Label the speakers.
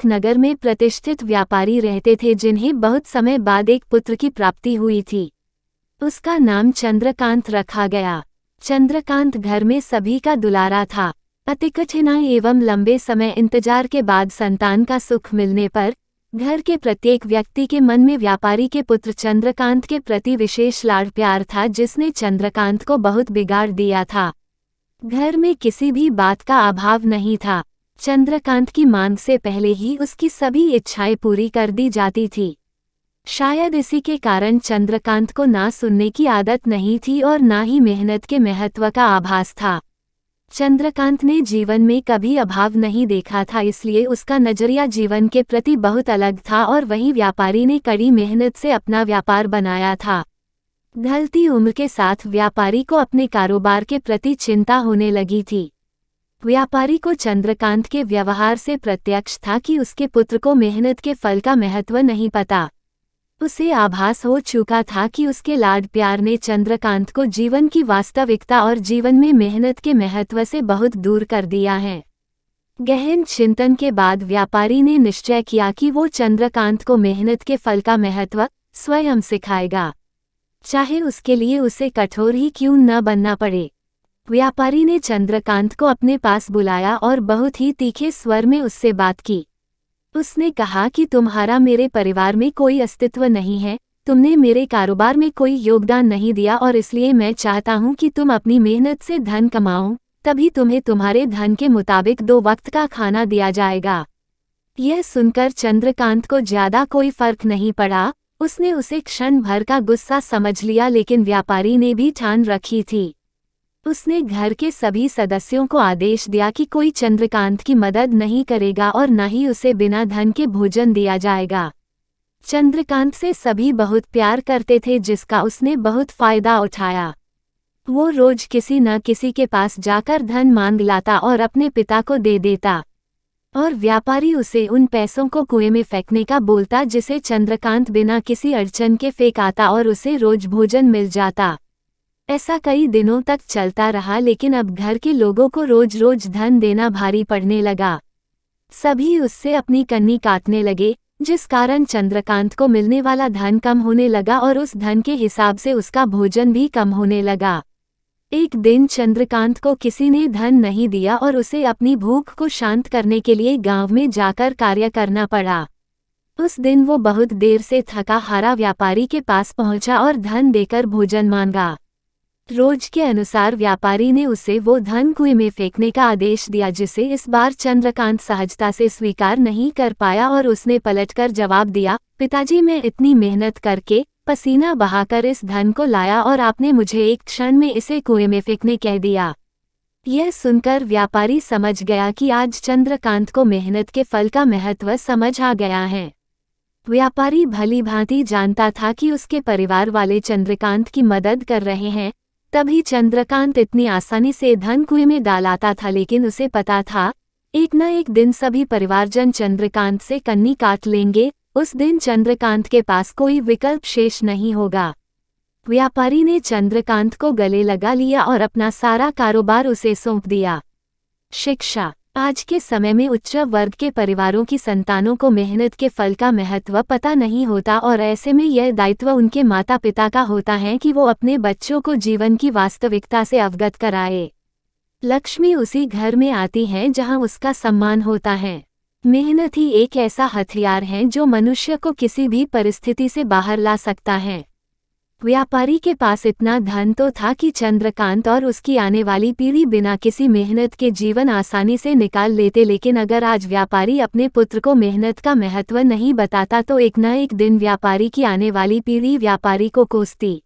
Speaker 1: नगर में प्रतिष्ठित व्यापारी रहते थे जिन्हें बहुत समय बाद एक पुत्र की प्राप्ति हुई थी। उसका नाम चंद्रकांत रखा गया। चंद्रकांत घर में सभी का दुलारा था। अति कठिनाई एवं लंबे समय इंतजार के बाद संतान का सुख मिलने पर घर के प्रत्येक व्यक्ति के मन में व्यापारी के पुत्र चंद्रकांत के प्रति विशेष लाड़ प्यार था, जिसने चंद्रकांत को बहुत बिगाड़ दिया था। घर में किसी भी बात का अभाव नहीं था। चंद्रकांत की मांग से पहले ही उसकी सभी इच्छाएं पूरी कर दी जाती थी। शायद इसी के कारण चंद्रकांत को ना सुनने की आदत नहीं थी और ना ही मेहनत के महत्व का आभास था। चंद्रकांत ने जीवन में कभी अभाव नहीं देखा था, इसलिए उसका नजरिया जीवन के प्रति बहुत अलग था और वही व्यापारी ने कड़ी मेहनत से अपना व्यापार बनाया था। ढलती उम्र के साथ व्यापारी को अपने कारोबार के प्रति चिंता होने लगी थी। व्यापारी को चंद्रकांत के व्यवहार से प्रत्यक्ष था कि उसके पुत्र को मेहनत के फल का महत्व नहीं पता। उसे आभास हो चुका था कि उसके लाड प्यार ने चंद्रकांत को जीवन की वास्तविकता और जीवन में मेहनत के महत्व से बहुत दूर कर दिया है। गहन चिंतन के बाद व्यापारी ने निश्चय किया कि वो चंद्रकांत को मेहनत के फल का महत्व स्वयं सिखाएगा, चाहे उसके लिए उसे कठोर ही क्यों न बनना पड़े। व्यापारी ने चंद्रकांत को अपने पास बुलाया और बहुत ही तीखे स्वर में उससे बात की। उसने कहा कि तुम्हारा मेरे परिवार में कोई अस्तित्व नहीं है, तुमने मेरे कारोबार में कोई योगदान नहीं दिया और इसलिए मैं चाहता हूं कि तुम अपनी मेहनत से धन कमाओ, तभी तुम्हें तुम्हारे धन के मुताबिक 2 वक्त का खाना दिया जाएगा। यह सुनकर चंद्रकांत को ज्यादा कोई फर्क नहीं पड़ा। उसने उसे क्षण भर का गुस्सा समझ लिया, लेकिन व्यापारी ने भी ठान रखी थी। उसने घर के सभी सदस्यों को आदेश दिया कि कोई चंद्रकांत की मदद नहीं करेगा और न ही उसे बिना धन के भोजन दिया जाएगा। चंद्रकांत से सभी बहुत प्यार करते थे, जिसका उसने बहुत फायदा उठाया। वो रोज किसी न किसी के पास जाकर धन मांग लाता और अपने पिता को दे देता, और व्यापारी उसे उन पैसों को कुएं में फेंकने का बोलता, जिसे चंद्रकांत बिना किसी अड़चन के फेंक आता और उसे रोज भोजन मिल जाता। ऐसा कई दिनों तक चलता रहा, लेकिन अब घर के लोगों को रोज रोज धन देना भारी पड़ने लगा। सभी उससे अपनी कन्नी काटने लगे, जिस कारण चंद्रकांत को मिलने वाला धन कम होने लगा और उस धन के हिसाब से उसका भोजन भी कम होने लगा। एक दिन चंद्रकांत को किसी ने धन नहीं दिया और उसे अपनी भूख को शांत करने के लिए गांव में जाकर कार्य करना पड़ा। उस दिन वो बहुत देर से थका हारा व्यापारी के पास पहुंचा और धन देकर भोजन मांगा। रोज के अनुसार व्यापारी ने उसे वो धन कुएं में फेंकने का आदेश दिया, जिसे इस बार चंद्रकांत सहजता से स्वीकार नहीं कर पाया और उसने पलटकर जवाब दिया, पिताजी, मैं इतनी मेहनत करके पसीना बहाकर इस धन को लाया और आपने मुझे एक क्षण में इसे कुएं में फेंकने कह दिया। यह सुनकर व्यापारी समझ गया कि आज चंद्रकांत को मेहनत के फल का महत्व समझ आ गया है। व्यापारी भली भांति जानता था कि उसके परिवार वाले चंद्रकांत की मदद कर रहे हैं, तभी चंद्रकांत इतनी आसानी से धन कुएं में डाल आता था। लेकिन उसे पता था, एक न एक दिन सभी परिवारजन चंद्रकांत से कन्नी काट लेंगे। उस दिन चंद्रकांत के पास कोई विकल्प शेष नहीं होगा। व्यापारी ने चंद्रकांत को गले लगा लिया और अपना सारा कारोबार उसे सौंप दिया। शिक्षा। आज के समय में उच्च वर्ग के परिवारों की संतानों को मेहनत के फल का महत्व पता नहीं होता, और ऐसे में यह दायित्व उनके माता पिता का होता है कि वो अपने बच्चों को जीवन की वास्तविकता से अवगत कराए। लक्ष्मी उसी घर में आती है जहां उसका सम्मान होता है। मेहनत ही एक ऐसा हथियार है जो मनुष्य को किसी भी परिस्थिति से बाहर ला सकता है। व्यापारी के पास इतना धन तो था कि चंद्रकांत और उसकी आने वाली पीढ़ी बिना किसी मेहनत के जीवन आसानी से निकाल लेते, लेकिन अगर आज व्यापारी अपने पुत्र को मेहनत का महत्व नहीं बताता तो एक न एक दिन व्यापारी की आने वाली पीढ़ी व्यापारी को कोसती।